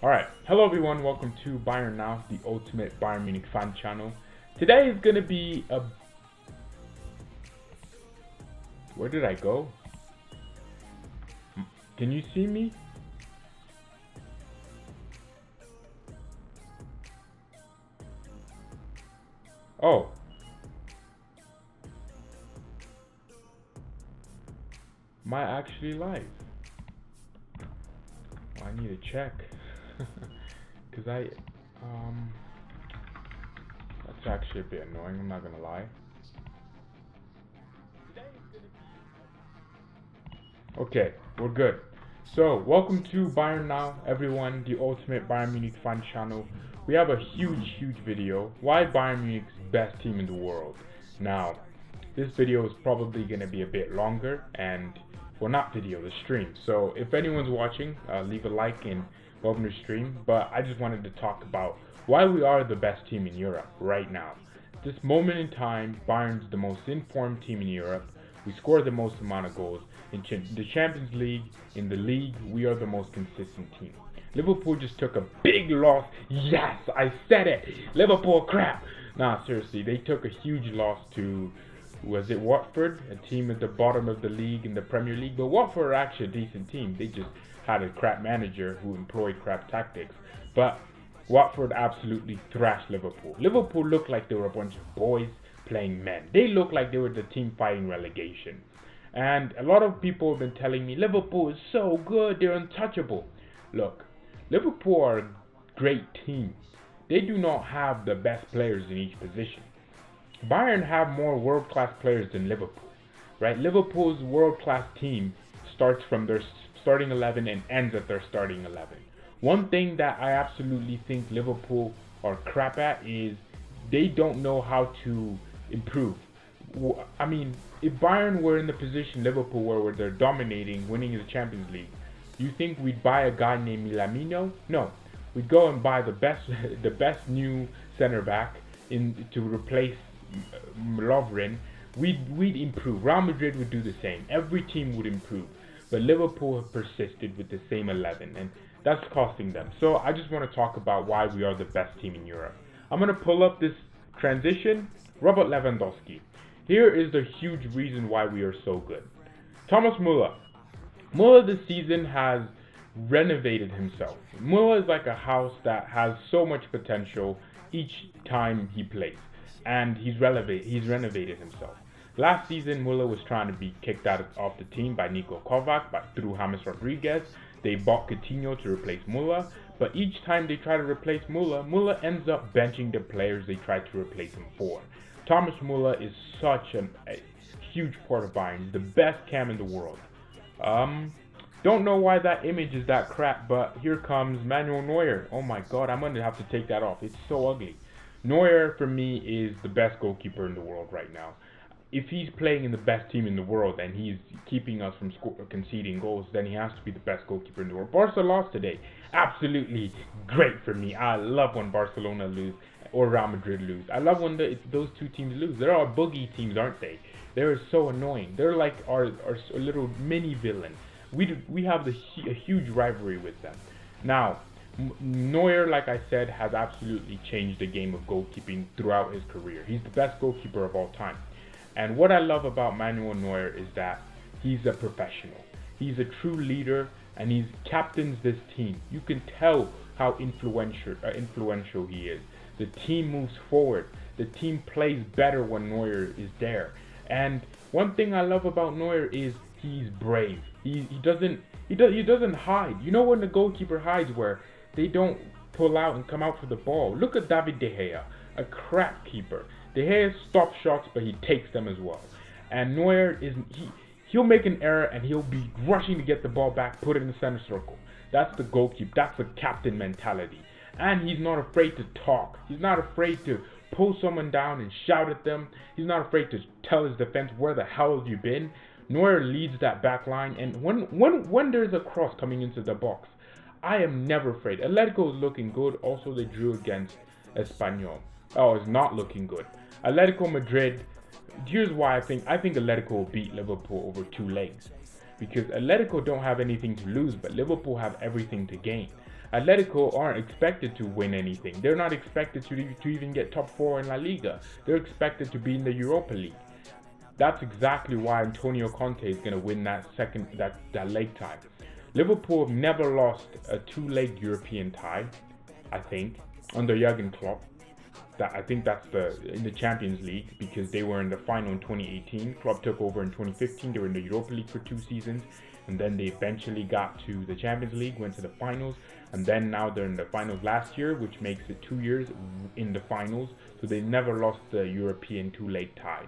Alright, hello everyone, welcome to Bayern Now, the ultimate Bayern Munich fan channel. Today is going to be a... Where did I go? Can you see me? Oh. Am I actually live? Well, I need to check. Because that's actually a bit annoying, I'm not gonna lie. Okay, we're good. So, welcome to Bayern Now, everyone, the ultimate Bayern Munich fan channel. We have a huge video. Why Bayern Munich's best team in the world? Now, this video is probably gonna be a bit longer, and well, not video, the stream. So, if anyone's watching, leave a like and welcome to the stream. But I just wanted to talk about why we are the best team in Europe right now. At this moment in time, Bayern's the most informed team in Europe. We score the most amount of goals. In the Champions League, in the league, we are the most consistent team. Liverpool just took a big loss. Yes, I said it. Liverpool crap. Nah, seriously, they took a huge loss to, was it Watford? A team at the bottom of the league in the Premier League. But Watford are actually a decent team. They just had a crap manager who employed crap tactics. But Watford absolutely thrashed Liverpool. Liverpool looked like they were a bunch of boys playing men. They looked like they were the team fighting relegation. And a lot of people have been telling me Liverpool is so good, they're untouchable. Look, Liverpool are a great team. They do not have the best players in each position. Bayern have more world-class players than Liverpool, right? Liverpool's world-class team starts from their starting 11 and ends at their starting 11. One thing that I absolutely think Liverpool are crap at is they don't know how to improve. I mean, if Bayern were in the position Liverpool were where they're dominating, winning the Champions League, you think we'd buy a guy named FIRMINO? No, we'd go and buy the best new center back to replace Lovren. We'd improve. Real Madrid would do the same. Every team would improve, but Liverpool have persisted with the same 11, and that's costing them. So I just want to talk about why we are the best team in Europe. I'm gonna pull up this transition. Robert Lewandowski. Here is the huge reason why we are so good. Thomas Müller. Müller this season has renovated himself. Müller is like a house that has so much potential each time he plays. And he's renovated himself. Last season, Müller was trying to be kicked out of the team by Niko Kovac, through James Rodriguez. They bought Coutinho to replace Müller. But each time they try to replace Müller, Müller ends up benching the players they tried to replace him for. Thomas Müller is such a huge part of Bayern. He's the best cam in the world. Don't know why that image is that crap, but here comes Manuel Neuer. Oh my god, I'm going to have to take that off. It's so ugly. Neuer, for me, is the best goalkeeper in the world right now. If he's playing in the best team in the world and he's keeping us from conceding goals, then he has to be the best goalkeeper in the world. Barca lost today. Absolutely great for me. I love when Barcelona lose or Real Madrid lose. I love when those two teams lose. They're all boogie teams, aren't they? They're so annoying. They're like our little mini villain. We have a huge rivalry with them. Now, Neuer, like I said, has absolutely changed the game of goalkeeping throughout his career. He's the best goalkeeper of all time. And what I love about Manuel Neuer is that he's a professional. He's a true leader, and he captains this team. You can tell how influential he is. The team moves forward. The team plays better when Neuer is there. And one thing I love about Neuer is he's brave. He doesn't hide. You know when the goalkeeper hides, where they don't pull out and come out for the ball. Look at David De Gea, a crap keeper. De Gea stops shots, but he takes them as well. And Neuer he'll make an error and he'll be rushing to get the ball back, put it in the center circle. That's the goalkeeper. That's the captain mentality. And he's not afraid to talk. He's not afraid to pull someone down and shout at them. He's not afraid to tell his defense, where the hell have you been? Neuer leads that back line, and when there's a cross coming into the box, I am never afraid. Atletico is looking good. Also, they drew against Espanyol. Oh, it's not looking good. Atletico Madrid, here's why I think Atletico will beat Liverpool over 2 legs. Because Atletico don't have anything to lose, but Liverpool have everything to gain. Atletico aren't expected to win anything. They're not expected to even get top 4 in La Liga. They're expected to be in the Europa League. That's exactly why Antonio Conte is going to win that leg tie. Liverpool have never lost a 2-leg European tie, I think, under Jurgen Klopp. I think that's in the Champions League, because they were in the final in 2018. Klopp took over in 2015. They were in the Europa League for 2 seasons, and then they eventually got to the Champions League, went to the finals, and then now they're in the finals last year, which makes it 2 years in the finals. So they never lost the European 2-leg tie.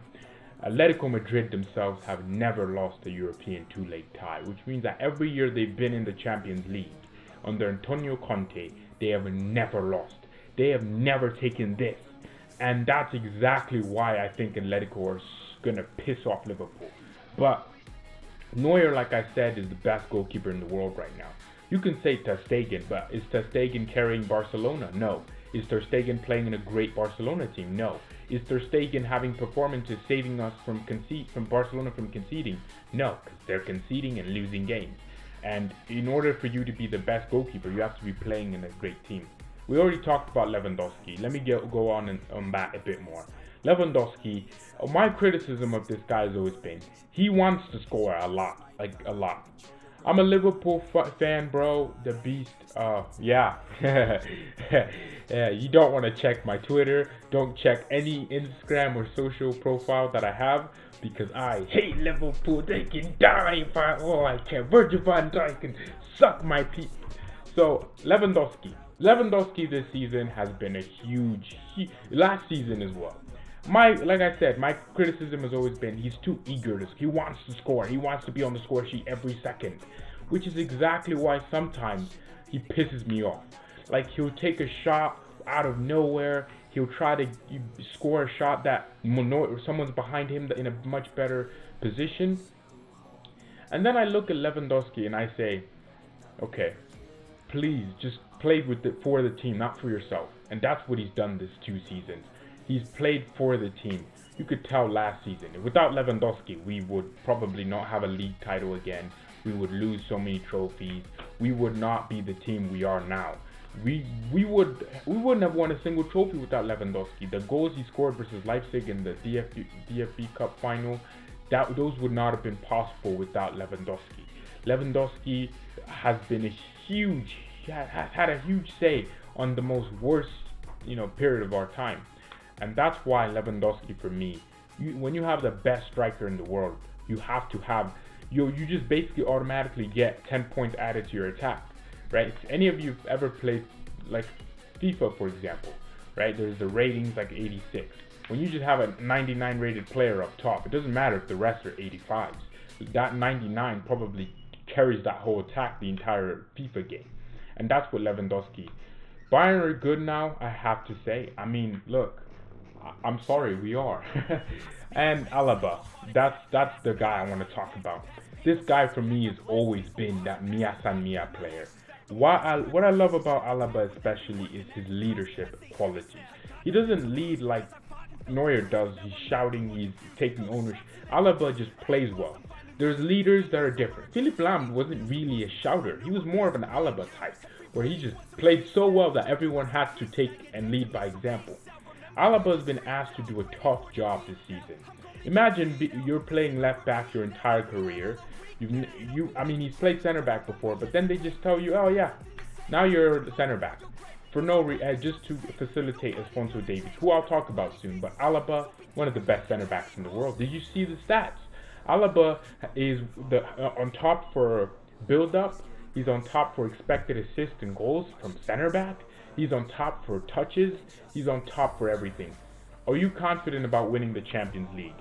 Atletico Madrid themselves have never lost a European 2-leg tie, which means that every year they've been in the Champions League under Antonio Conte, they have never lost. They have never taken this. And that's exactly why I think Atletico are going to piss off Liverpool. But Neuer, like I said, is the best goalkeeper in the world right now. You can say Ter Stegen, but is Ter Stegen carrying Barcelona? No. Is Ter Stegen playing in a great Barcelona team? No. Is Ter Stegen having performances saving us from Barcelona from conceding? No, because they're conceding and losing games. And in order for you to be the best goalkeeper, you have to be playing in a great team. We already talked about Lewandowski. Let me go on that a bit more. Lewandowski, my criticism of this guy has always been, he wants to score a lot, like a lot. I'm a Liverpool fan, bro. The beast. Yeah. Yeah. You don't want to check my Twitter. Don't check any Instagram or social profile that I have, because I hate Liverpool. They can die if I can't. Virgil van Dijk can suck my pee. So Lewandowski this season has been a huge. Last season as well. Like I said, my criticism has always been he's too eager. He wants to score. He wants to be on the score sheet every second, which is exactly why sometimes he pisses me off. Like, he'll take a shot out of nowhere. He'll try to score a shot that someone's behind him in a much better position. And then I look at Lewandowski and I say, okay, please just play for the team, not for yourself. And that's what he's done this 2 seasons. He's played for the team. You could tell last season, without Lewandowski, we would probably not have a league title again. We would lose so many trophies. We would not be the team we are now. We wouldn't have won a single trophy without Lewandowski. The goals he scored versus Leipzig in the DFB Cup final, those would not have been possible without Lewandowski. Lewandowski has been has had a huge say on the most worst, period of our time. And that's why Lewandowski, for me, when you have the best striker in the world, you have to have, you just basically automatically get 10 points added to your attack, right? If any of you ever played, like, FIFA, for example, right? There's the ratings like 86. When you just have a 99 rated player up top, it doesn't matter if the rest are 85s. That 99 probably carries that whole attack the entire FIFA game. And that's what Lewandowski. Bayern are good now, I have to say. I mean, look, I'm sorry, we are. And Alaba, that's the guy I want to talk about. This guy for me has always been that Mia San Mia player. What I love about Alaba especially is his leadership qualities. He doesn't lead like Neuer does. He's shouting, he's taking ownership. Alaba just plays well. There's leaders that are different. Philipp Lahm wasn't really a shouter. He was more of an Alaba type, where he just played so well that everyone had to take and lead by example. Alaba has been asked to do a tough job this season. Imagine you're playing left back your entire career. He's played center back before, but then they just tell you, oh yeah, now you're the center back. For just to facilitate Alphonso Davies, who I'll talk about soon. But Alaba, one of the best center backs in the world. Did you see the stats? Alaba is on top for build-up. He's on top for expected assists and goals from center back. He's on top for touches. He's on top for everything. Are you confident about winning the Champions League?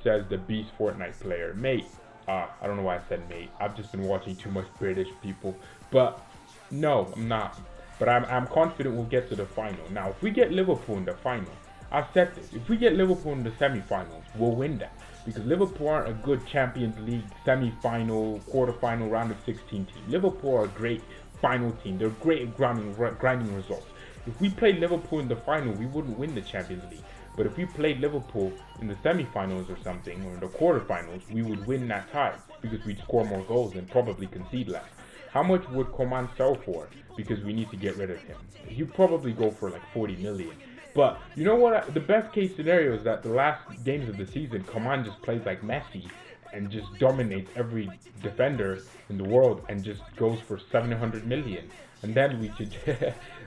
Says the Beast Fortnite player. Mate, I don't know why I said mate. I've just been watching too much British people. But no, I'm not. But I'm confident we'll get to the final. Now, if we get Liverpool in the final, I've said this. If we get Liverpool in the semi-finals, we'll win that. Because Liverpool aren't a good Champions League semi-final, quarter-final, round of 16 team. Liverpool are a great final team. They're great at grinding results. If we played Liverpool in the final, we wouldn't win the Champions League. But if we played Liverpool in the semi-finals or something, or in the quarter-finals, we would win that tie because we'd score more goals and probably concede less. How much would Coman sell for? Because we need to get rid of him. He'd probably go for like 40 million. But you know what? The best case scenario is that the last games of the season, Coman just plays like Messi and just dominates every defender in the world and just goes for 700 million. And then we should,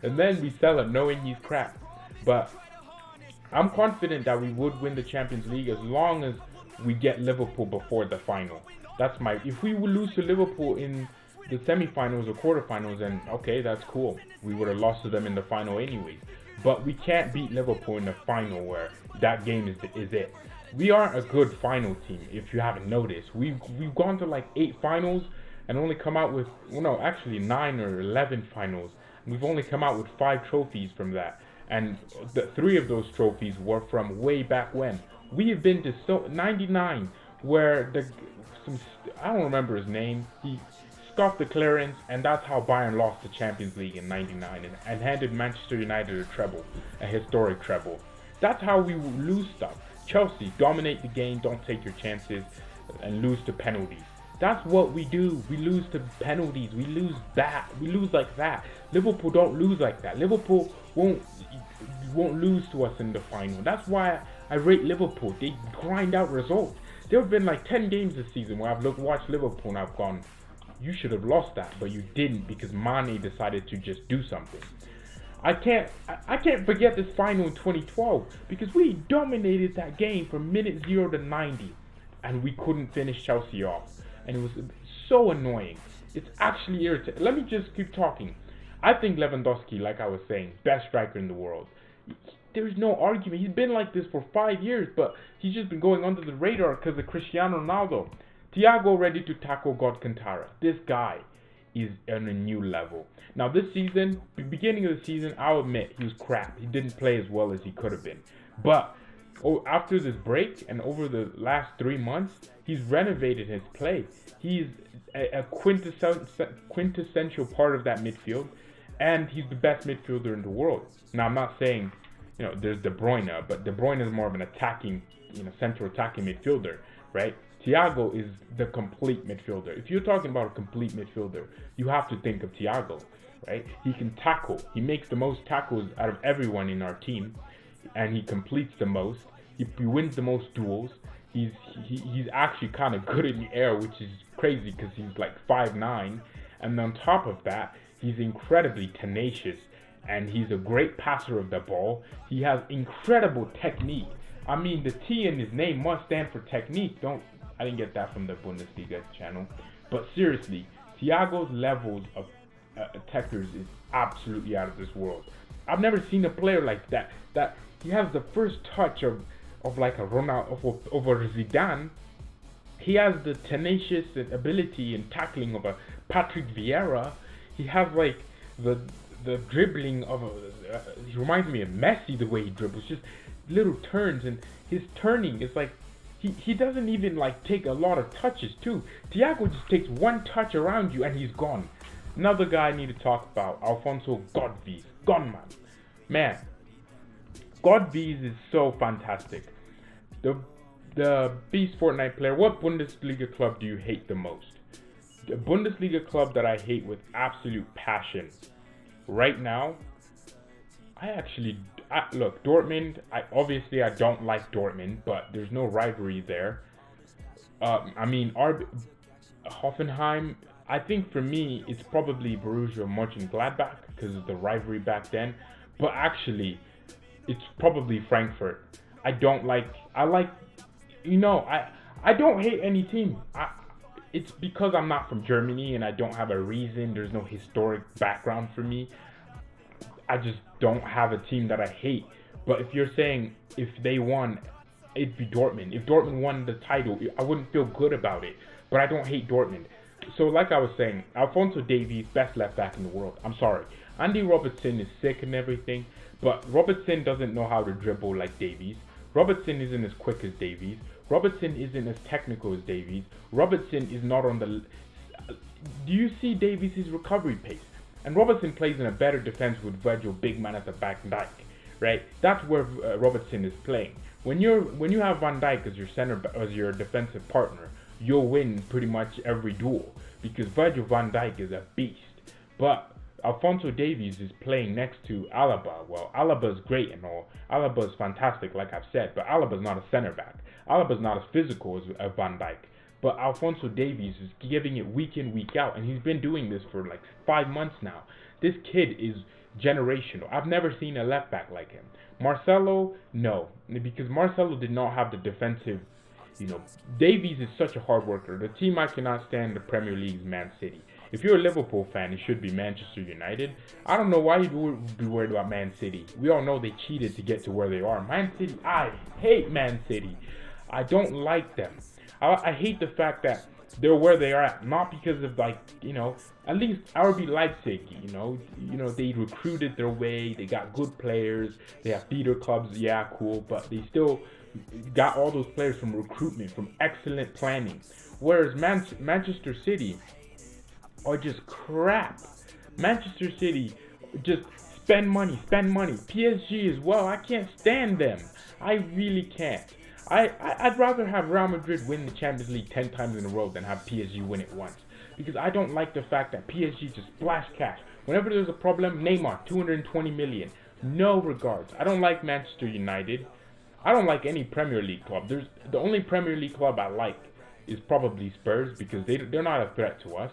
and then we sell him knowing he's crap. But I'm confident that we would win the Champions League as long as we get Liverpool before the final. That's my. If we would lose to Liverpool in the semifinals or quarterfinals, then okay, that's cool. We would have lost to them in the final anyways. But we can't beat Liverpool in the final where that game is it. We aren't a good final team, if you haven't noticed. We've gone to like 8 finals and only come out with, well, no, actually 9 or 11 finals. We've only come out with 5 trophies from that. And the 3 of those trophies were from way back when. We have been to 99, where I don't remember his name. He scoffed the clearance, and that's how Bayern lost the Champions League in '99 and handed Manchester United a treble, a historic treble. That's how we lose stuff. Chelsea, dominate the game, don't take your chances, and lose to penalties. That's what we do. We lose to penalties. We lose that. We lose like that. Liverpool don't lose like that. Liverpool won't lose to us in the final. That's why I rate Liverpool. They grind out results. There have been like 10 games this season where I've watched Liverpool and I've gone, you should have lost that, but you didn't because Mane decided to just do something. I can't forget this final in 2012 because we dominated that game from minute 0 to 90 and we couldn't finish Chelsea off. And it was so annoying. It's actually irritating. Let me just keep talking. I think Lewandowski, like I was saying, best striker in the world. There's no argument. He's been like this for 5 years, but he's just been going under the radar because of Cristiano Ronaldo. Thiago ready to tackle God Cantara. This guy is on a new level. Now this season, beginning of the season, I'll admit he was crap. He didn't play as well as he could have been. But after this break and over the last 3 months, he's renovated his play. He's a quintessential part of that midfield, and he's the best midfielder in the world. Now I'm not saying, there's De Bruyne, but De Bruyne is more of an attacking, central attacking midfielder, right? Thiago is the complete midfielder. If you're talking about a complete midfielder, you have to think of Thiago, right? He can tackle. He makes the most tackles out of everyone in our team, and he completes the most. He wins the most duels. He's actually kind of good in the air, which is crazy because he's like 5'9", and on top of that, he's incredibly tenacious, and he's a great passer of the ball. He has incredible technique. I mean, the T in his name must stand for technique. I didn't get that from the Bundesliga channel. But seriously, Thiago's levels of attackers is absolutely out of this world. I've never seen a player like that. That he has the first touch of like a Ronaldo, of a Zidane. He has the tenacious ability and tackling of a Patrick Vieira. He has like the dribbling of he reminds me of Messi, the way he dribbles, just little turns, and his turning is like he doesn't even like take a lot of touches too. Thiago just takes one touch around you and he's gone. Another guy I need to talk about, Alphonso Godvies. Gone, man. Godvies is so fantastic. The Beast Fortnite player. What Bundesliga club do you hate the most? The Bundesliga club that I hate with absolute passion right now, look, Dortmund, obviously I don't like Dortmund, but there's no rivalry there. Hoffenheim, I think for me, it's probably Borussia Mönchengladbach because of the rivalry back then. But actually, it's probably Frankfurt. I don't hate any team. It's because I'm not from Germany and I don't have a reason. There's no historic background for me. I just don't have a team that I hate. But if you're saying if they won, it'd be Dortmund. If Dortmund won the title, I wouldn't feel good about it. But I don't hate Dortmund. So like I was saying, Alphonso Davies, best left back in the world. I'm sorry. Andy Robertson is sick and everything, but Robertson doesn't know how to dribble like Davies. Robertson isn't as quick as Davies. Robertson isn't as technical as Davies. Robertson is not on the... Do you see Davies' recovery pace? And Robertson plays in a better defense with Virgil, big man at the back, Dijk, right? That's where Robertson is playing. When you have Van Dijk as your defensive partner, you'll win pretty much every duel because Virgil van Dijk is a beast. But Alphonso Davies is playing next to Alaba. Well, Alaba's great and all. Alaba's fantastic, like I've said, but Alaba's not a center back. Alaba's not as physical as Van Dijk. But Alphonso Davies is giving it week in, week out, and he's been doing this for like 5 months now. This kid is generational. I've never seen a left back like him. Marcelo, no, because Marcelo did not have the defensive. Davies is such a hard worker. The team I cannot stand in the Premier League is Man City. If you're a Liverpool fan, it should be Manchester United. I don't know why you would be worried about Man City. We all know they cheated to get to where they are. Man City, I hate Man City. I don't like them. I hate the fact that they're where they are at, not because of at least RB Leipzig, they recruited their way, they got good players, they have feeder clubs, yeah, cool, but they still got all those players from recruitment, from excellent planning. Whereas Manchester City are just crap. Manchester City just spend money. PSG as well, I can't stand them. I really can't. I'd rather have Real Madrid win the Champions League 10 times in a row than have PSG win it once. Because I don't like the fact that PSG just splash cash. Whenever there's a problem, Neymar, 220 million. No regards. I don't like Manchester United. I don't like any Premier League club. The only Premier League club I like is probably Spurs because they're not a threat to us,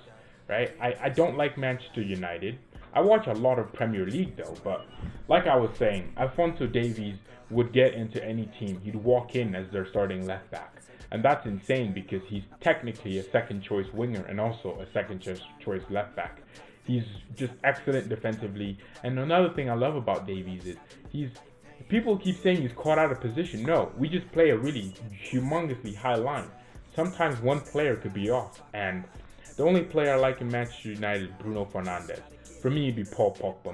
right? I don't like Manchester United. I watch a lot of Premier League though, but like I was saying, Alphonso Davies would get into any team. He'd walk in as their starting left back. And that's insane because he's technically a second choice winger and also a second choice left back. He's just excellent defensively. And another thing I love about Davies is people keep saying he's caught out of position. No, we just play a really humongously high line. Sometimes one player could be off. And the only player I like in Manchester United is Bruno Fernandes. For me, it'd be Paul Pogba,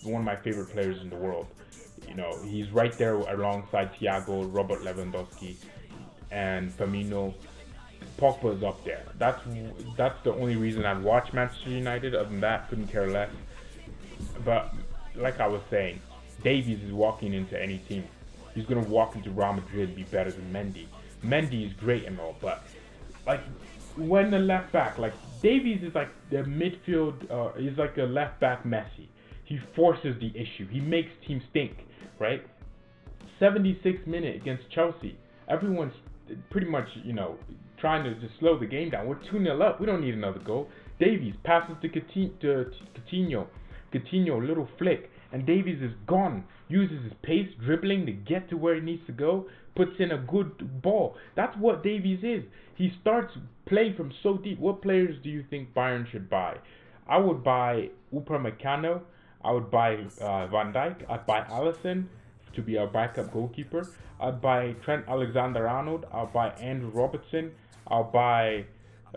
one of my favorite players in the world. He's right there alongside Thiago, Robert Lewandowski, and Firmino. Pogba's up there. That's the only reason I'd watch Manchester United. Other than that, couldn't care less. But like I was saying, Davies is walking into any team. He's gonna walk into Real Madrid and be better than Mendy. Mendy is great and all, but when the left back, Davies is like the midfield. He's like a left back Messi. He forces the issue. He makes teams think, right? 76 minute against Chelsea. Everyone's pretty much, trying to just slow the game down. We're 2-0 up. We don't need another goal. Davies passes to Coutinho. Coutinho, little flick. And Davies is gone. Uses his pace, dribbling to get to where he needs to go. Puts in a good ball. That's what Davies is. He starts playing from so deep. What players do you think Bayern should buy? I would buy Upamecano. I would buy Van Dijk. I'd buy Alisson to be our backup goalkeeper. I'd buy Trent Alexander-Arnold. I'll buy Andrew Robertson. I'll buy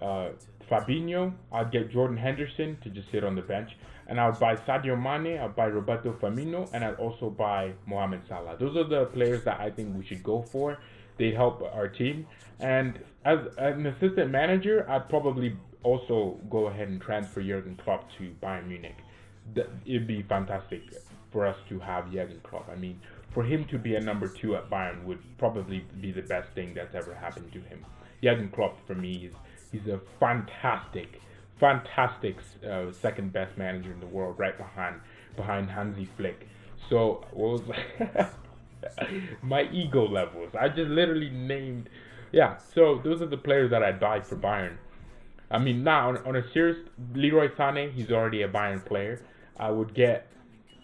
Fabinho. I'd get Jordan Henderson to just sit on the bench. And I would buy Sadio Mane. I'd buy Roberto Firmino. And I'd also buy Mohamed Salah. Those are the players that I think we should go for. They'd help our team. And as an assistant manager, I'd probably also go ahead and transfer Jurgen Klopp to Bayern Munich. It'd be fantastic for us to have Jurgen Klopp. I mean, for him to be a number 2 at Bayern would probably be the best thing that's ever happened to him. Jurgen Klopp, for me, he's a fantastic second best manager in the world, right behind Hansi Flick. So what was my ego levels? I just literally named. Yeah. So those are the players that I buy for Bayern. I mean, now on a serious, Leroy Sané, he's already a Bayern player. I would get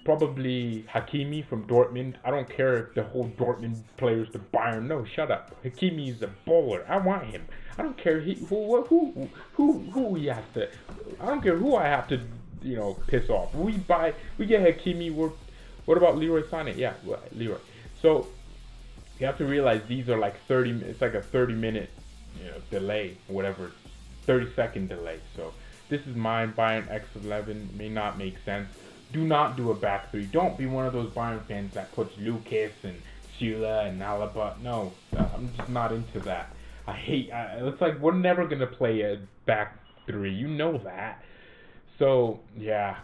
probably Hakimi from Dortmund. I don't care if the whole Dortmund players to Bayern. No, shut up. Hakimi is a baller. I want him. I don't care who he has to. I don't care who I have to, piss off. We get Hakimi. What about Leroy Sané? Yeah, Leroy. So you have to realize these are like 30. It's like a 30-minute, delay, whatever, 30-second delay. So this is mine. Bayern X11 may not make sense. Do not do a back three. Don't be one of those Bayern fans that puts Lucas and Sheila and Alaba. No, I'm just not into that. It's like we're never going to play a back three. You know that. So, yeah.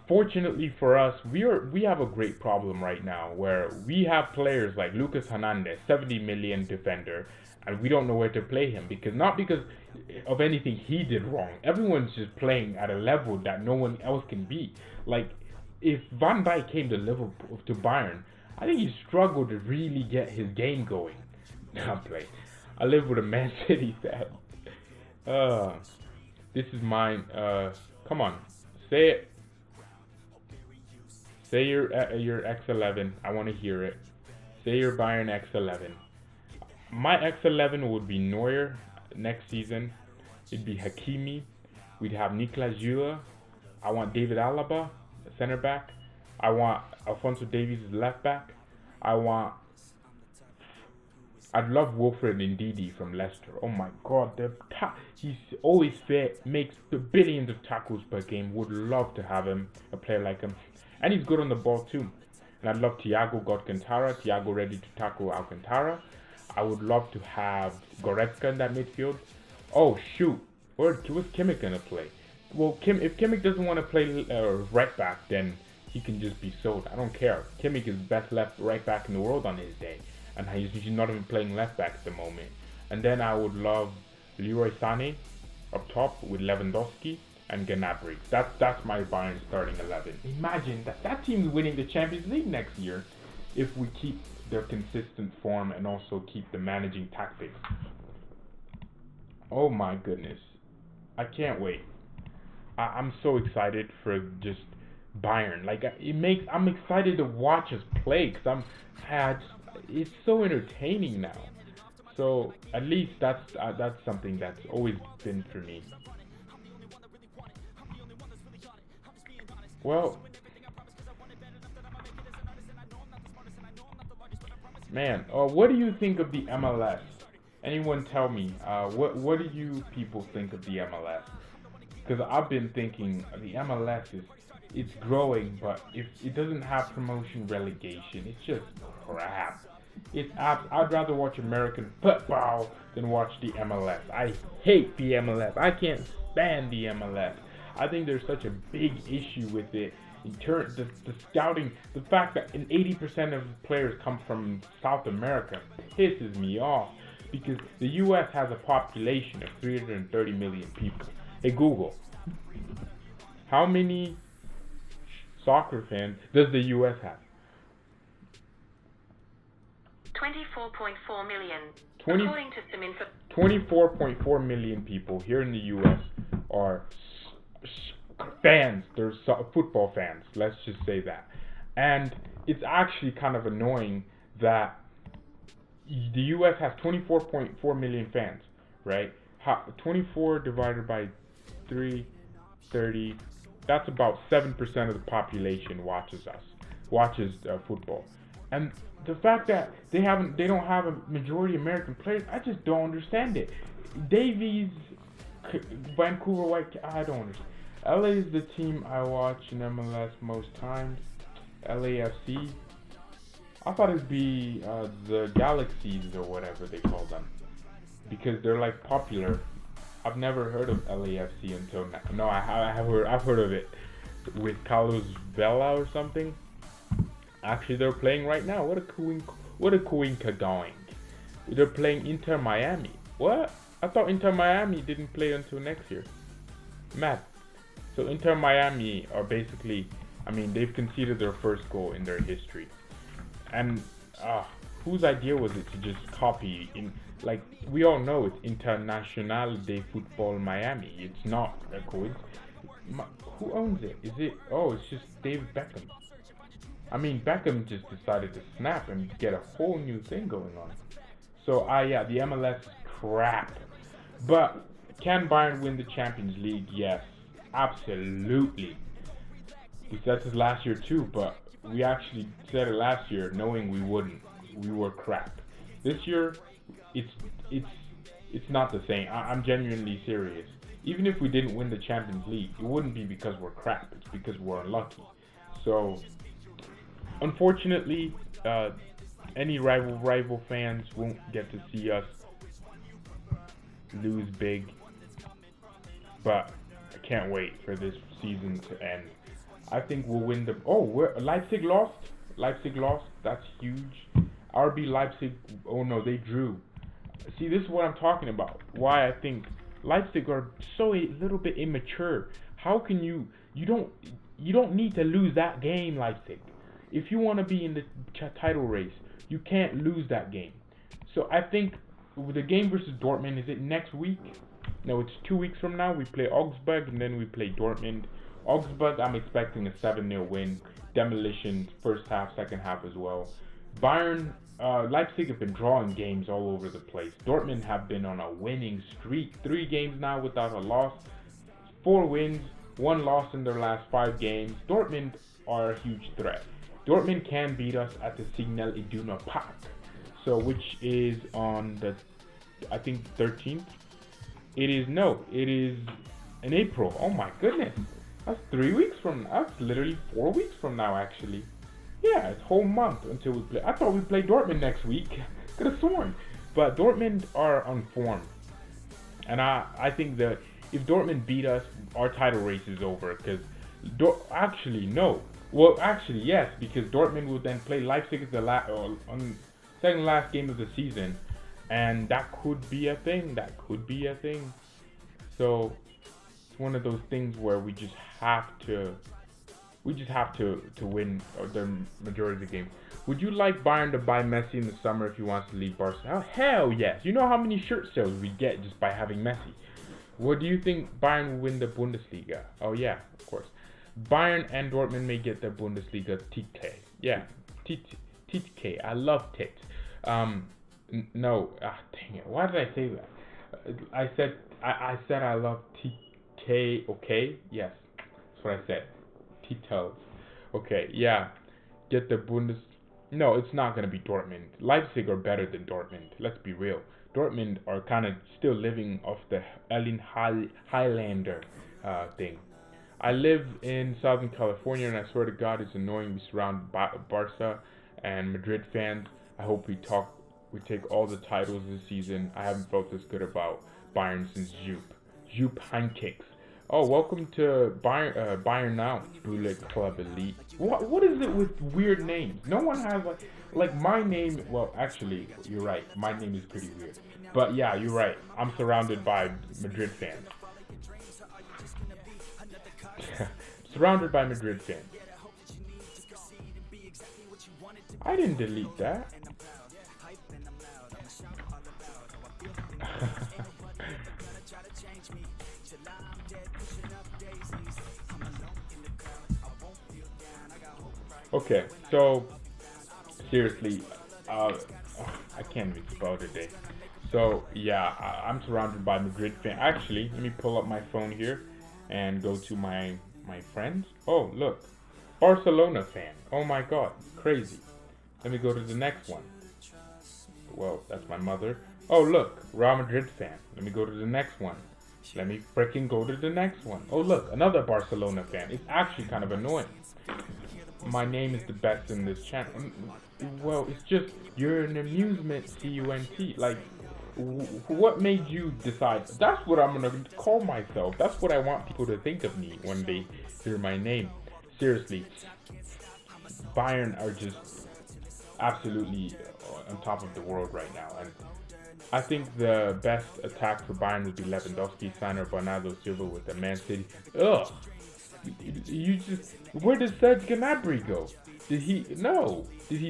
Fortunately for us, we have a great problem right now where we have players like Lucas Hernandez, 70 million defender, and we don't know where to play him not because of anything he did wrong. Everyone's just playing at a level that no one else can be. Like if Van Dijk came to Liverpool to Bayern, I think he struggled to really get his game going. Not play. I live with a Man City fan. This is mine. Come on, say it. Say your X11. I want to hear it. Say your Bayern X11. My X11 would be Neuer next season. It'd be Hakimi. We'd have Niklas Süle. I want David Alaba, center back. I want Alphonso Davies as left back. I'd love Wilfred Ndidi from Leicester. Oh my God, he's always fit, makes billions of tackles per game. Would love to have him, a player like him, and he's good on the ball too. And I'd love Thiago Alcantara. Thiago ready to tackle Alcantara. I would love to have Goretzka in that midfield. Oh shoot, where's Kimmich gonna play? Well, if Kimmich doesn't want to play right back, then he can just be sold. I don't care. Kimmich is best right back in the world on his day, and he's not even playing left back at the moment. And then I would love Leroy Sané up top with Lewandowski and GNABRY. That's my Bayern starting 11. Imagine that team is winning the Champions League next year if we keep their consistent form and also keep the managing tactics. Oh my goodness, I can't wait. I'm so excited for just Bayern. Like I'm excited to watch us play because it's so entertaining now. So at least that's something that's always been for me. Well, man, what do you think of the MLS? Anyone tell me, what do you people think of the MLS? Because I've been thinking the MLS it's growing, but if it doesn't have promotion relegation, it's just crap. I'd rather watch American football than watch the MLS. I hate the MLS. I can't stand the MLS. I think there's such a big issue with it. The scouting, the fact that 80% of players come from South America pisses me off, because the US has a population of 330 million people. Hey Google, how many soccer fans does the US have? 24.4 million. 24.4 million people here in the US are fans. They're football fans, let's just say that. And it's actually kind of annoying that the US has 24.4 million fans, right? 24 divided by 330, that's about 7% of the population watches football. And the fact that they don't have a majority American players, I just don't understand it. Davies, Vancouver White, I don't understand. LA is the team I watch in MLS most times. LAFC. I thought it'd be the Galaxies or whatever they call them, because they're like popular. I've never heard of LAFC until now. No, I've heard of it with Carlos Vela or something. Actually, they're playing right now. What a coinka going. They're playing Inter Miami. What? I thought Inter Miami didn't play until next year. Mad. So Inter Miami are basically, they've conceded their first goal in their history. And whose idea was it to just copy in? Like, we all know it's International de Football Miami. It's not a coincidence. Who owns it? It's just David Beckham. Beckham just decided to snap and get a whole new thing going on. So, the MLS is crap. But can Bayern win the Champions League? Yes, absolutely. We said this last year too, but we actually said it last year knowing we wouldn't. We were crap. This year, it's not the same. I'm genuinely serious. Even if we didn't win the Champions League, it wouldn't be because we're crap. It's because we're unlucky. So, unfortunately, any rival fans won't get to see us lose big. But I can't wait for this season to end. I think we'll win the. Oh, Leipzig lost. Leipzig lost. That's huge. RB Leipzig. Oh no, they drew. See, this is what I'm talking about. Why I think Leipzig are so a little bit immature. How can you? You don't need to lose that game, Leipzig. If you want to be in the title race, you can't lose that game. So I think the game versus Dortmund, is it next week? No, it's 2 weeks from now. We play Augsburg and then we play Dortmund. Augsburg, I'm expecting a 7-0 win. Demolition, first half, second half as well. Bayern, Leipzig have been drawing games all over the place. Dortmund have been on a winning streak. 3 games now without a loss. 4 wins, 1 loss in their last 5 games. Dortmund are a huge threat. Dortmund can beat us at the Signal Iduna Park. So, which is on the, I think, 13th. It is in April. Oh my goodness. That's 3 weeks from, that's literally 4 weeks from now, actually. Yeah, it's a whole month until we play. I thought we played Dortmund next week. Could have sworn. But Dortmund are on form. And I think that if Dortmund beat us, our title race is over. Because, actually, no. Well, actually, yes. Because Dortmund will then play Leipzig as the on second last game of the season. And that could be a thing. So, it's one of those things where we just have to win the majority of the game. Would you like Bayern to buy Messi in the summer if he wants to leave Barcelona? Oh, hell yes. You know how many shirt sales we get just by having Messi. What do you think Bayern will win the Bundesliga? Oh yeah, of course. Bayern and Dortmund may get the Bundesliga title. Yeah, title. I love tits. No, dang it. Why did I say that? I said I love TK. Okay, yes, that's what I said. Titles. Okay, yeah. Get the No, it's not gonna be Dortmund. Leipzig are better than Dortmund. Let's be real. Dortmund are kind of still living off the Erling Highlander thing. I live in Southern California, and I swear to God, it's annoying. We surround Barca and Madrid fans. I hope we take all the titles this season. I haven't felt this good about Bayern since Jupp Heynckes. Oh, welcome to Bayern now, Bullet Club Elite. What is it with weird names? No one has like my name. Well, actually, you're right. My name is pretty weird. But yeah, you're right. I'm surrounded by Madrid fans. Surrounded by Madrid fans. I didn't delete that. Okay, so seriously, I can't even spell today. So yeah, I'm surrounded by Madrid fans. Actually, let me pull up my phone here and go to my friends. Oh look, Barcelona fan. Oh my God, crazy. Let me go to the next one. Well, that's my mother. Oh look, Real Madrid fan. Let me go to the next one. Let me freaking go to the next one. Oh look, another Barcelona fan. It's actually kind of annoying. My name is the best in this channel. Well, it's just, you're an amusement CUNT. Like, what made you decide? That's what I'm gonna call myself. That's what I want people to think of me when they hear my name. Seriously, Bayern are just absolutely on top of the world right now. And I think the best attack for Bayern would be Lewandowski, signer Bernardo Silva with the Man City. Ugh. You just, where did GNABRY go? Did he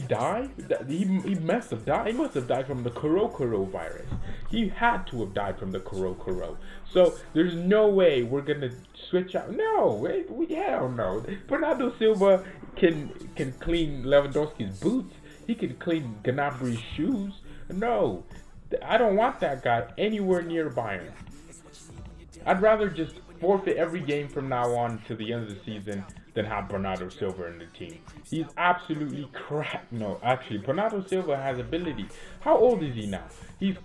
die? He must have died. He must have died from the coronavirus. He had to have died from the corona. So there's no way we're gonna switch out. No, hell no. Bernardo Silva can clean Lewandowski's boots. He can clean GNABRY's shoes. No, I don't want that guy anywhere near Bayern. I'd rather just forfeit every game from now on to the end of the season than have Bernardo Silva in the team. He's absolutely crap. No, actually, Bernardo Silva has ability. How old is he now? He's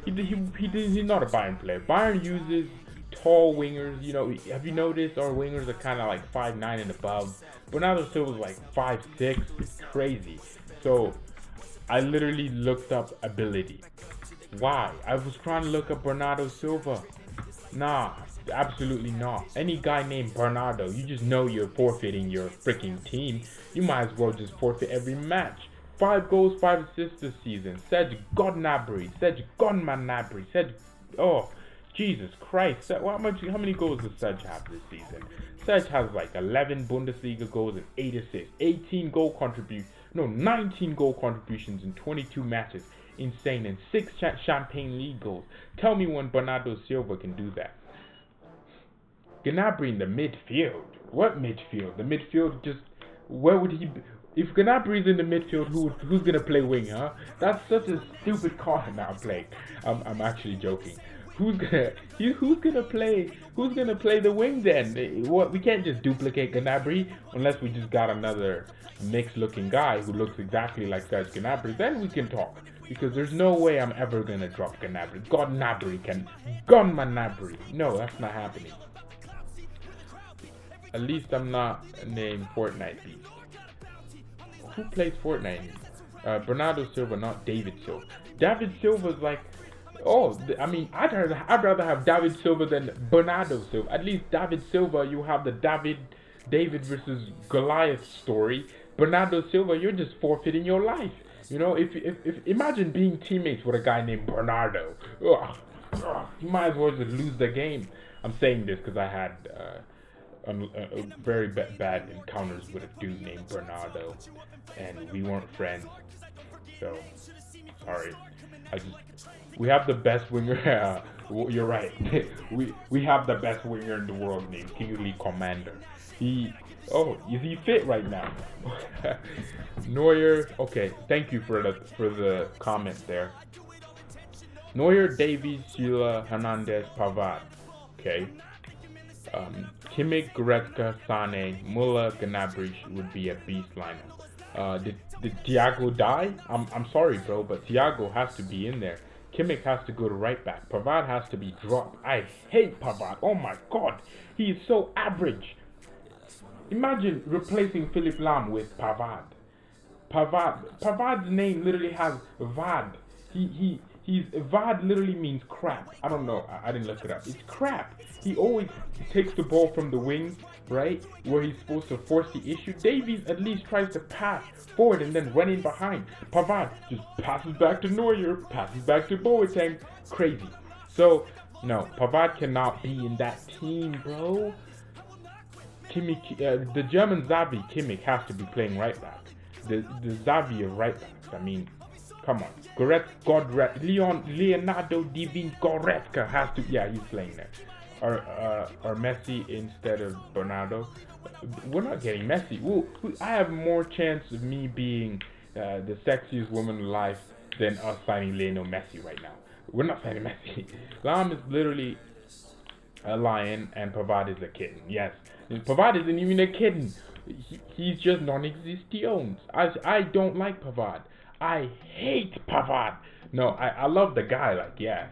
not a Bayern player. Bayern uses tall wingers. You know, have you noticed our wingers are kind of like 5'9" and above? Bernardo Silva's like 5'6". It's crazy. So I literally looked up ability. Why? I was trying to look up Bernardo Silva. Nah, Absolutely not. Any guy named Bernardo, you just know you're forfeiting your freaking team. You might as well just forfeit every match. 5 goals, 5 assists this season. Serge Gnabry. Oh, Jesus Christ. How many goals does Serge have this season? Serge has like 11 Bundesliga goals and 8 assists. 19 goal contributions in 22 matches. Insane. And 6 Champagne League goals. Tell me when Bernardo Silva can do that. Gnabry in the midfield. What midfield? The midfield just... Where would he be? If Gnabry's in the midfield, who's gonna play wing, huh? That's such a stupid call. Now I'm playing. I'm actually joking. Who's gonna play the wing then? What, we can't just duplicate Gnabry unless we just got another mixed looking guy who looks exactly like Serge Gnabry. Then we can talk. Because there's no way I'm ever gonna drop Gnabry. Gnabry. No, that's not happening. At least I'm not named Fortnite Beast. Who plays Fortnite? Bernardo Silva, not David Silva. David Silva's like, oh, I mean, I'd rather have David Silva than Bernardo Silva. At least David Silva, you have the David versus Goliath story. Bernardo Silva, you're just forfeiting your life. You know, if imagine being teammates with a guy named Bernardo. You might as well just lose the game. I'm saying this because I had very bad encounters with a dude named Bernardo, and we weren't friends. So sorry. We have the best winger. You're right. we have the best winger in the world named Kingsley Commander. Is he fit right now? Neuer. Okay, thank you for the comment there. Neuer, Davies, Sheila, Hernandez, Pavard. Okay. Kimmich, Goretzka, Sane, Muller, Gnabry would be a beast lineup. Did Thiago die? I'm sorry, bro, but Thiago has to be in there. Kimmich has to go to right back. Pavard has to be dropped. I hate Pavard. Oh my god, he is so average. Imagine replacing Philipp Lahm with Pavard. Pavard's name literally has Vad. Vad literally means crap. I don't know. I didn't look it up. It's crap. He always takes the ball from the wings, right? Where he's supposed to force the issue. Davies at least tries to pass forward and then run in behind. Pavard just passes back to Neuer, passes back to Boateng. Crazy. So, no. Pavard cannot be in that team, bro. Kimmich, the German Xavi Kimmich has to be playing right back. The Xavi of right backs. I mean, come on. Leonardo Divin Goretzka has to. Yeah, he's playing there. Or Messi instead of Bernardo. We're not getting Messi. I have more chance of me being the sexiest woman alive than us signing Lionel Messi right now. We're not signing Messi. Lahm is literally a lion and Pavard is a kitten. Yes. Pavard isn't even a kitten. He's just non-existent. I don't like Pavard. I hate Pavard. No, I love the guy. Like, yeah,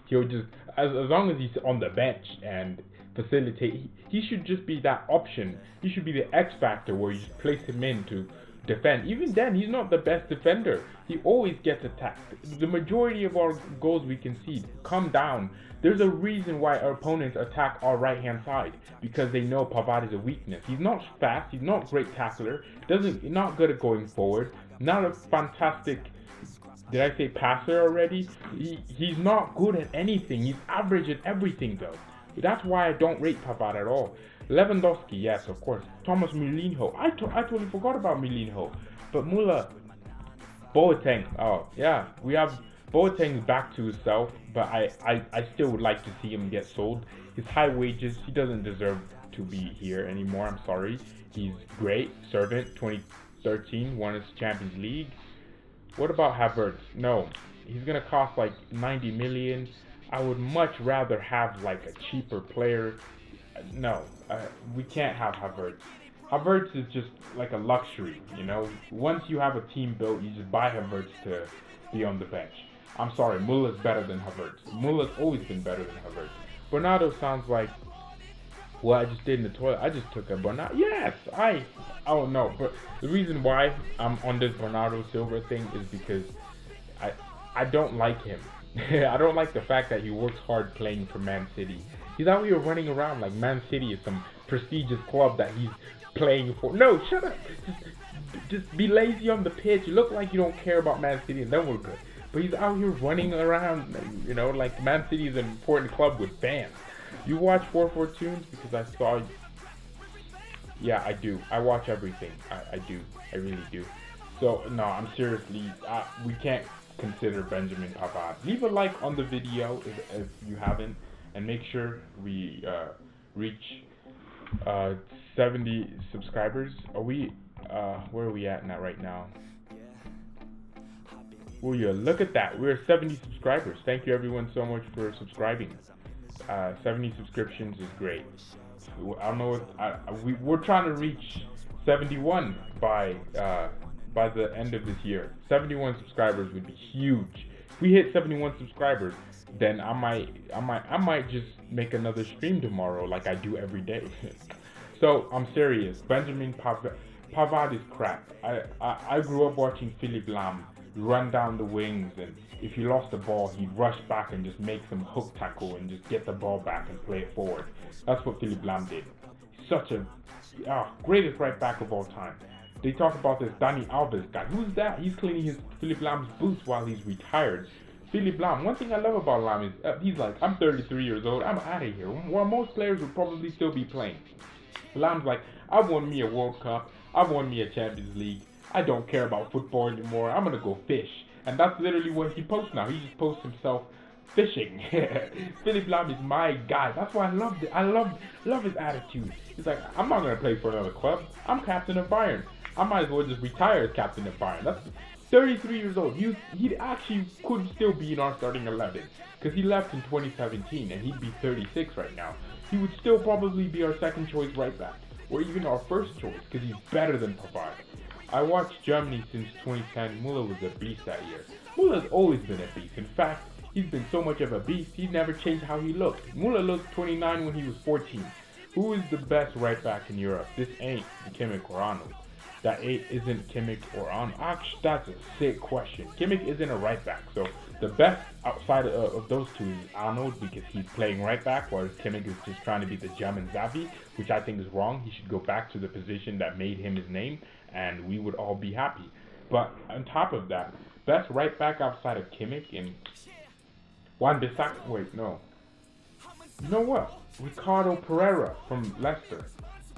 he'll just, as long as he's on the bench and facilitate, he should just be that option. He should be the X factor where you just place him in to defend. Even then, he's not the best defender. He always gets attacked. The majority of our goals we concede come down. There's a reason why our opponents attack our right-hand side, because they know Pavard is a weakness. He's not fast. He's not a great tackler. Not good at going forward. Not a fantastic, did I say passer already? He's not good at anything. He's average at everything, though. That's why I don't rate Pavard at all. Lewandowski, yes, of course. Thomas Mourinho. I totally forgot about Mourinho. But Muller, Boateng. Oh, yeah. We have Boateng back to himself, but I still would like to see him get sold. His high wages, he doesn't deserve to be here anymore. I'm sorry. He's great. Servant, 2013, won his Champions League. What about Havertz? No, he's gonna cost like 90 million. I would much rather have like a cheaper player. No, we can't have Havertz. Havertz is just like a luxury, you know. Once you have a team built, you just buy Havertz to be on the bench. I'm sorry, Muller's better than Havertz. Muller's always been better than Havertz. Bernardo sounds like what I just did in the toilet. I just took a Bernardo. Yes, oh no, but the reason why I'm on this Bernardo Silva thing is because I don't like him. I don't like the fact that he works hard playing for Man City. He's out here running around like Man City is some prestigious club that he's playing for. No, shut up. Just be lazy on the pitch. You look like you don't care about Man City, and then we're good. But he's out here running around, you know, like Man City is an important club with fans. You watch 442s because I saw. Yeah, I do. I watch everything. I do. I really do. So no, I'm seriously. We can't consider Benjamin Pavard. Leave a like on the video if you haven't, and make sure we reach 70 subscribers. Are we? Where are we at now? Right now? Oh yeah, look at that. We're 70 subscribers. Thank you everyone so much for subscribing. 70 subscriptions is great. I don't know what we're trying to reach 71 by the end of this year. 71 subscribers would be huge. If we hit 71 subscribers, then I might just make another stream tomorrow like I do every day. So I'm serious. Benjamin Pavard is crap. I grew up watching Philippe Lahm run down the wings, and if he lost the ball, he'd rush back and just make some hook tackle and just get the ball back and play it forward. That's what Philippe Lahm did. Such a greatest right back of all time. They talk about this Dani Alves guy. Who's that? He's cleaning his Philippe Lahm's boots while he's retired. Philippe Lahm, one thing I love about Lahm is he's like, I'm 33 years old, I'm out of here. While most players would probably still be playing. Lahm's like, I've won me a World Cup, I've won me a Champions League, I don't care about football anymore, I'm gonna go fish. And that's literally what he posts now. He just posts himself fishing. Philippe Lahm is my guy. That's why I loved it. I love his attitude. He's like, I'm not gonna play for another club. I'm captain of Bayern. I might as well just retire as captain of Bayern. That's 33 years old. He actually could still be in our starting 11 because he left in 2017 and he'd be 36 right now. He would still probably be our second choice right back or even our first choice because he's better than Pavard. I watched Germany since 2010. Müller was a beast that year. Müller's always been a beast. In fact, he's been so much of a beast, he's never changed how he looked. Müller looked 29 when he was 14. Who is the best right back in Europe? This ain't Kimmich or Arnold. That isn't Kimmich or Arnold. Actually, that's a sick question. Kimmich isn't a right back, so the best outside of those two is Arnold because he's playing right back, whereas Kimmich is just trying to be the German Xavi, which I think is wrong. He should go back to the position that made him his name, and we would all be happy. But on top of that, best right back outside of Kimmich and Wan-Bissaka. Wait, no. You know what? Ricardo Pereira from Leicester.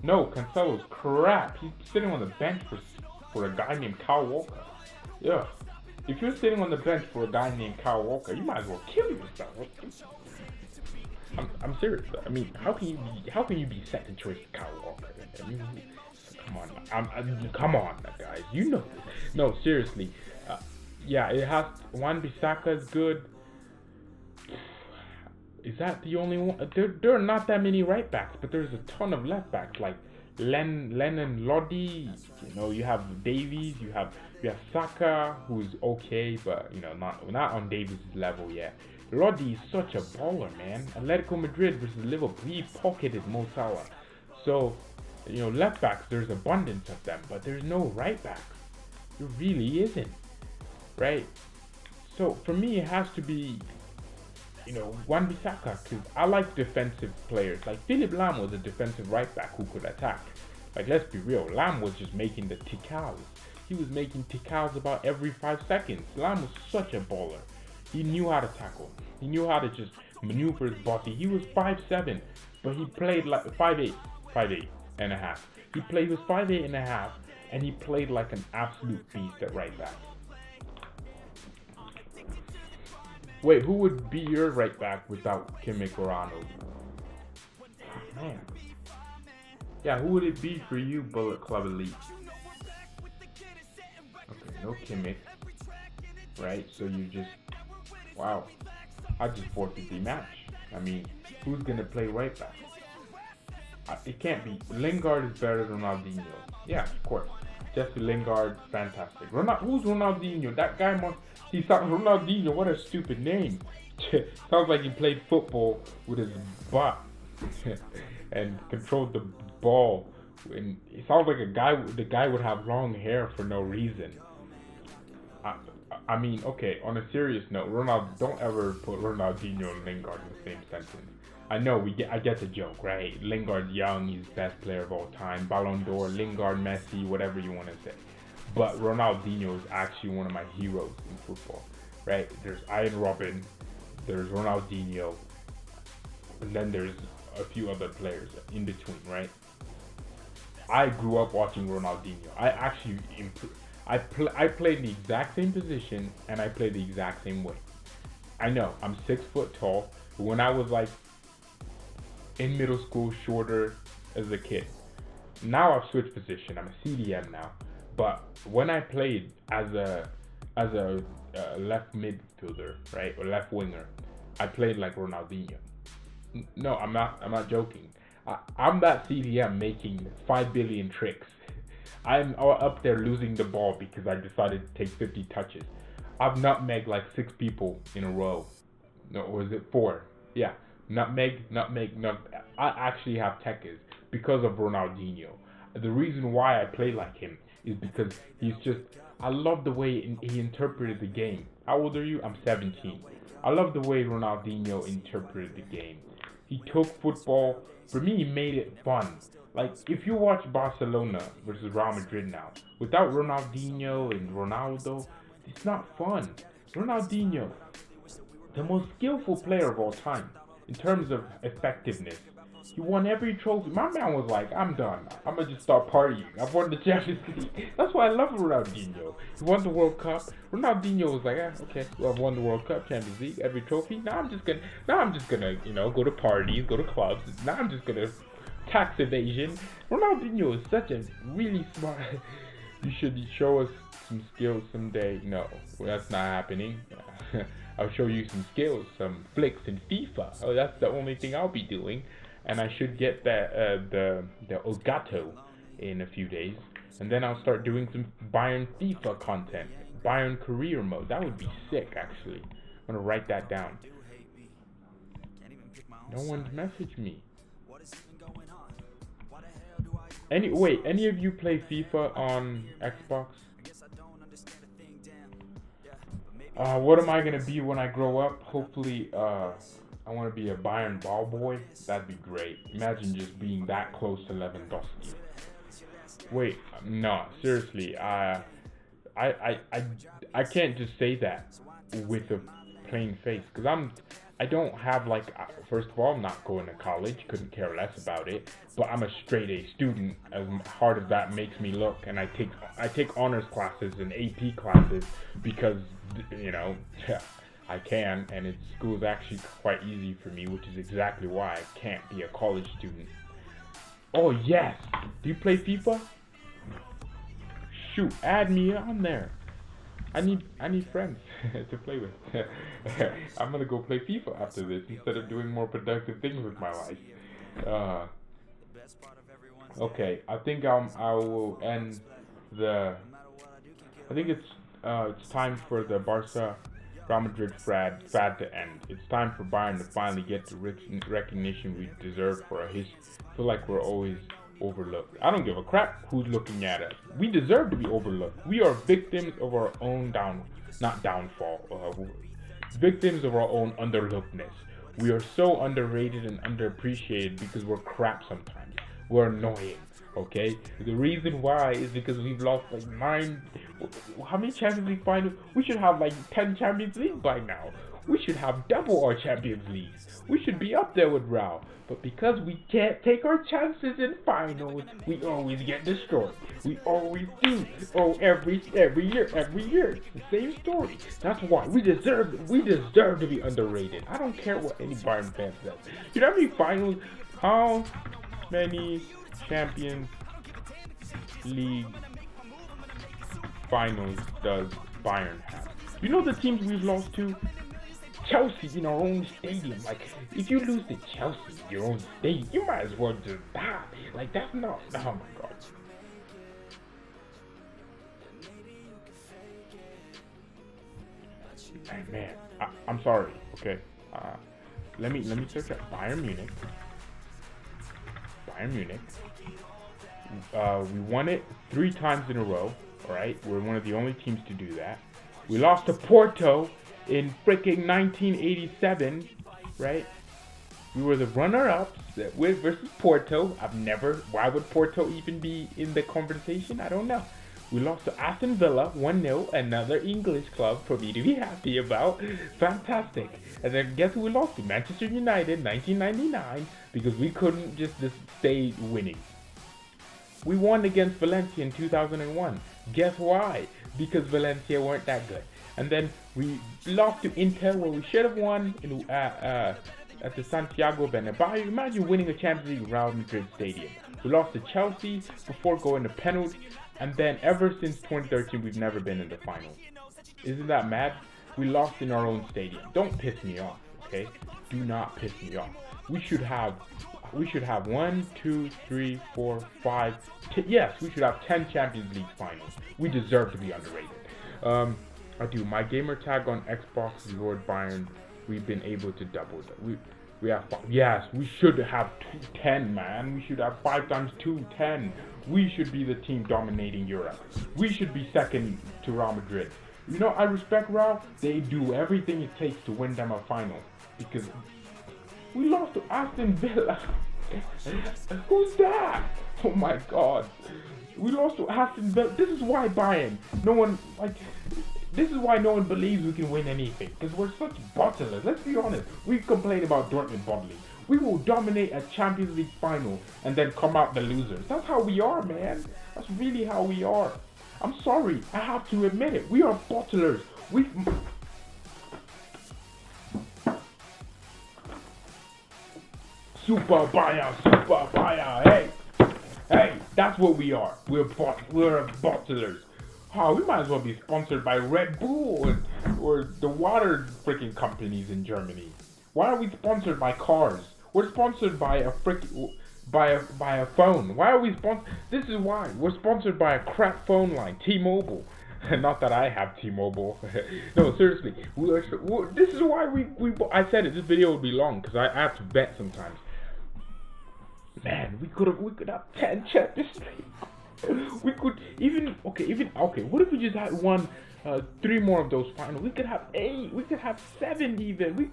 No, Cancelo's crap. He's sitting on the bench for a guy named Kyle Walker. Yeah. If you're sitting on the bench for a guy named Kyle Walker, you might as well kill yourself. I'm serious. I mean, how can you be second choice to Kyle Walker? I mean, come on, guys. You know this. No, seriously. Yeah, it has. Wan-Bissaka is good. Is that the only one? There are not that many right backs, but there's a ton of left backs like Lennon Lodi. You know, you have Davies. You have Saka, who's okay, but you know, not on Davies' level yet. Lodi is such a baller, man. Atletico Madrid versus Liverpool. He pocketed Mo Salah. So, you know, left backs, there's abundance of them, but there's no right backs. There really isn't, right? So for me, it has to be, you know, Wan-Bissaka, because I like defensive players. Like Philippe Lahm was a defensive right back who could attack. Like, let's be real, Lahm was just making the ticals. He was making ticals about every 5 seconds. Lahm was such a baller. He knew how to tackle. He knew how to just maneuver his body. He was 5'7", but he played like 5'8" and a half. He was 5'8" and a half, and he played like an absolute beast at right back. Wait, who would be your right back without Kimmich or Arnold? Man. Yeah, who would it be for you, Bullet Club Elite? Okay, no Kimmich. Right, so you just... Wow. I just forfeit the match. I mean, who's going to play right back? It can't be. Lingard is better than Ronaldinho. Yeah, of course. Jesse Lingard, fantastic. Who's Ronaldinho? That guy must... He sounds Ronaldinho. What a stupid name. Sounds like he played football with his butt and controlled the ball. And it sounds like the guy would have long hair for no reason. I mean, okay, on a serious note, Ronaldo, don't ever put Ronaldinho and Lingard in the same sentence. I know I get the joke, right? Lingard young, he's best player of all time, Ballon d'Or, Lingard, Messi, whatever you want to say. But Ronaldinho is actually one of my heroes in football, right? There's Ian Robin, there's Ronaldinho, and then there's a few other players in between, right? I grew up watching Ronaldinho. I actually I played the exact same position and I played the exact same way. I know I'm 6 foot tall, but when I was like in middle school, shorter as a kid. Now I've switched position. I'm a CDM now. But when I played as a left midfielder, right, or left winger, I played like Ronaldinho. No, I'm not joking. I'm that CDM making 5 billion tricks. I'm up there losing the ball because I decided to take 50 touches. I've nutmegged like 6 people in a row. No, or is it 4? Yeah, nutmeg. I actually have tekkas because of Ronaldinho. The reason why I play like him is because I love the way he interpreted the game. How old are you? I'm 17. I love the way Ronaldinho interpreted the game. He took football, for me, he made it fun. Like, if you watch Barcelona versus Real Madrid now, without Ronaldinho and Ronaldo, it's not fun. Ronaldinho, the most skillful player of all time, in terms of effectiveness. He won every trophy. My man was like, I'm done. I'm going to just start partying. I've won the Champions League. That's why I love Ronaldinho. He won the World Cup. Ronaldinho was like, okay, well, I've won the World Cup, Champions League, every trophy. Now I'm just gonna, go to parties, go to clubs. Now I'm just gonna tax evasion. Ronaldinho is such a really smart. You should show us some skills someday. No, that's not happening. I'll show you some skills, some flicks in FIFA. Oh, that's the only thing I'll be doing. And I should get the Elgato in a few days, and then I'll start doing some Bayern FIFA content, Bayern career mode. That would be sick, actually. I'm gonna write that down. No one's messaged me. Any of you play FIFA on Xbox? What am I gonna be when I grow up? Hopefully, I want to be a Bayern ball boy. That'd be great. Imagine just being that close to Lewandowski. Wait, no, seriously. I can't just say that with a plain face, because I don't have like. First of all, I'm not going to college. Couldn't care less about it. But I'm a straight A student. As hard as that makes me look, and I take honors classes and AP classes because I can, and school's actually quite easy for me, which is exactly why I can't be a college student. Oh yes! Do you play FIFA? Shoot, add me on there. I need friends to play with. I'm gonna go play FIFA after this instead of doing more productive things with my life. Okay, I think I will end the. I think it's time for the Barca Real Madrid fad to end. It's time for Bayern to finally get the recognition we deserve for our history. I feel like we're always overlooked. I don't give a crap who's looking at us. We deserve to be overlooked. We are victims of our own victims of our own underlookedness. We are so underrated and underappreciated because we're crap sometimes. We're annoying. Okay, the reason why is because we've lost like 9. How many Champions League finals? We should have like 10 Champions League by now. We should have double our Champions Leagues. We should be up there with Real. But because we can't take our chances in finals, we always get destroyed. We always do. Oh, every year. It's the same story. That's why we deserve to be underrated. I don't care what any Bayern fan says. You know how many finals? How many Champions League finals does Bayern have? You know the teams we've lost to? Chelsea in our own stadium. Like, if you lose to Chelsea in your own stadium, you might as well just die. Like, that's not. Oh my god. Hey, man, I'm sorry. Okay. Let me search up Bayern Munich. Bayern Munich. We won it 3 times in a row. All right, we're one of the only teams to do that. We lost to Porto in freaking 1987, right? We were the runner-ups versus Porto. Why would Porto even be in the conversation? I don't know. We lost to Aston Villa 1-0, another English club for me to be happy about. Fantastic. And then guess who we lost to? Manchester United 1999, because we couldn't just stay winning. We won against Valencia in 2001. Guess why? Because Valencia weren't that good. And then we lost to Inter, where we should have won at the Santiago Bernabeu. Imagine winning a Champions League Real Madrid Stadium. We lost to Chelsea before going to penalties, and then ever since 2013 we've never been in the final. Isn't that mad? We lost in our own stadium. Don't piss me off, okay? Do not piss me off. We should have 1, 2, 3, 4, 5. Yes, we should have 10 Champions League finals. We deserve to be underrated. I do. My gamer tag on Xbox is Lord Bayern. We've been able to double that. We have 5. Yes, we should have 10, man. We should have 5 times 2, 10. We should be the team dominating Europe. We should be second to Real Madrid. You know, I respect Real. They do everything it takes to win them a final. Because we lost to Aston Villa. Who's that? Oh my God. We lost to Aston Villa. This is why Bayern. This is why no one believes we can win anything. Because we're such bottlers. Let's be honest. We complain about Dortmund bottling. We will dominate a Champions League final and then come out the losers. That's how we are, man. That's really how we are. I'm sorry. I have to admit it. We are bottlers. Super Bayern. Hey, that's what we are. We're bottlers. Oh, we might as well be sponsored by Red Bull or the water freaking companies in Germany. Why are we sponsored by cars? We're sponsored by a phone. Why are we sponsored? This is why. We're sponsored by a crap phone line, T-Mobile. Not that I have T-Mobile. No, seriously. This is why I said it. This video would be long because I have to bet sometimes. Man, we could have 10 Champions League. We could okay. What if we just had 3 more of those finals? We could have 8. We could have 7 even. We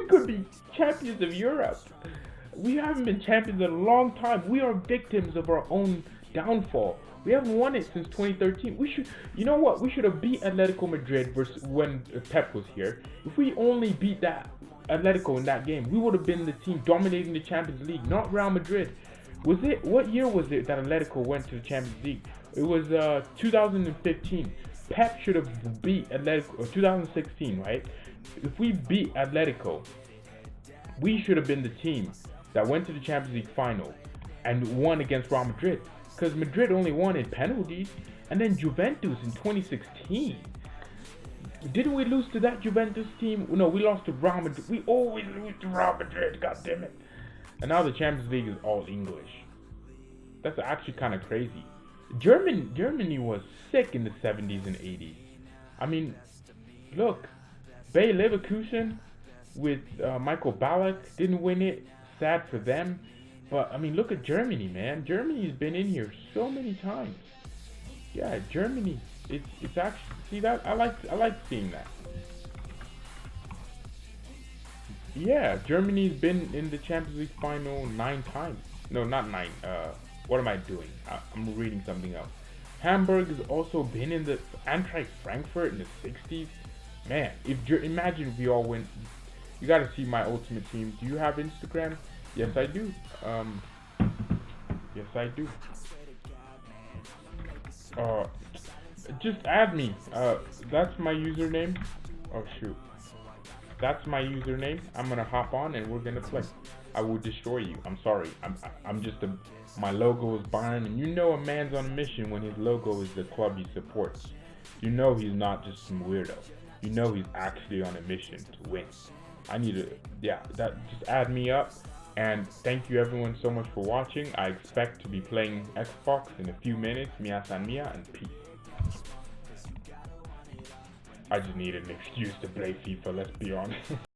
could be champions of Europe. We haven't been champions in a long time. We are victims of our own downfall. We haven't won it since 2013. You know what? We should have beat Atletico Madrid versus when Pep was here. If we only beat that Atletico in that game, we would have been the team dominating the Champions League, not Real Madrid. What year was it that Atletico went to the Champions League? It was 2015. Pep should have beat Atletico, or 2016, right? If we beat Atletico, we should have been the team that went to the Champions League final and won against Real Madrid. Because Madrid only won in penalties. And then Juventus in 2016. Didn't we lose to that Juventus team? No, we lost to Real Madrid. We always lose to Real Madrid, god damn it. And now the Champions League is all English. That's actually kind of crazy. Germany was sick in the 70s and 80s. I mean, look, Bayer Leverkusen with Michael Ballack didn't win it. Sad for them. But I mean, look at Germany, man. Germany's been in here so many times. Yeah, Germany. It's actually, see that? I like seeing that. Yeah, Germany's been in the Champions League final 9 times. No, not 9. What am I doing? I'm reading something else. Hamburg has also been in the Eintracht Frankfurt in the 60s. Man, imagine if we all went. You gotta see my ultimate team. Do you have Instagram? Yes, I do. Yes, I do. Just add me. That's my username. Oh shoot. That's my username. I'm gonna hop on and we're gonna play. I will destroy you. I'm sorry. I'm just my logo is Bayern, and you know a man's on a mission when his logo is the club he supports. You know he's not just some weirdo. You know he's actually on a mission to win. Just add me up. And thank you everyone so much for watching. I expect to be playing Xbox in a few minutes. Mia san mia and peace. I just needed an excuse to play FIFA, let's be honest.